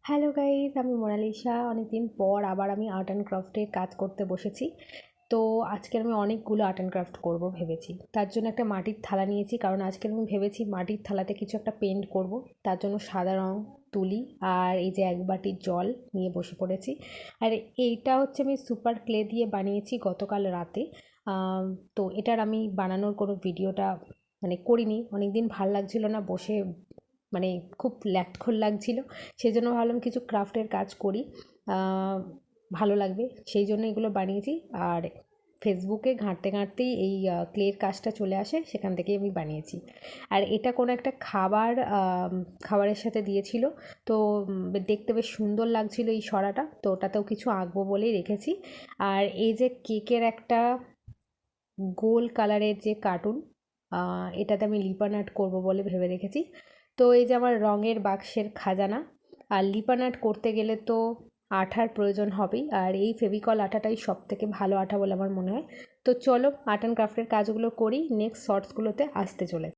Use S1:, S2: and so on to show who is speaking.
S1: Hello guys, আমি Mona Lisa. অনেকদিন পর আবার আমি আর্ট অ্যান্ড ক্রাফটের কাজ করতে বসেছি। তো আজকে আমি অনেকগুলো আর্ট অ্যান্ড ক্রাফট করব ভেবেছি। তার জন্য একটা মাটির থালা নিয়েছি, কারণ আজকে আমি ভেবেছি মাটির থালাতে কিছু একটা পেন্ট করব। তার জন্য সাদা রং তুলি আর এই যে এক বাটি জল নিয়ে বসে পড়েছি। আর এইটা হচ্ছে আমি সুপার ক্লে দিয়ে বানিয়েছি গতকাল রাতে। তো এটার আমি বানানোর কোনো ভিডিওটা করিনি। অনেক দিন ভাল লাগছিল না বসে, মানে খুব ল্যাটখোল লাগছিল। সেই জন্য ভাবলাম কিছু ক্রাফটের কাজ করি, ভালো লাগবে, সেই জন্য এগুলো বানিয়েছি। আর ফেসবুকে ঘাঁটতে ঘাঁটতেই এই ক্লের কাজটা চলে আসে, সেখান থেকেই আমি বানিয়েছি। আর এটা কোনো একটা খাবারের সাথে দিয়েছিল, তো দেখতে বেশ সুন্দর লাগছিল এই সরাটা, তো ওটাতেও কিছু আঁকবো বলেই রেখেছি। আর এই যে কেকের একটা গোল কালারের যে কার্টুন, এটাতে আমি লিপান আর্ট করবো বলে ভেবে রেখেছি। তো এই যে আমার রঙের বাক্সের খাজানা। আর লিপান আর্ট করতে গেলে তো আঠার প্রয়োজন হবেই, আর এই ফেভিকল আঠাটাই সব থেকে ভালো আঠা বলে আমার মনে হয়। তো চলো আর্ট অ্যান্ড ক্রাফটের কাজগুলো করি, নেক্সট শর্টসগুলোতে আসতে চলে।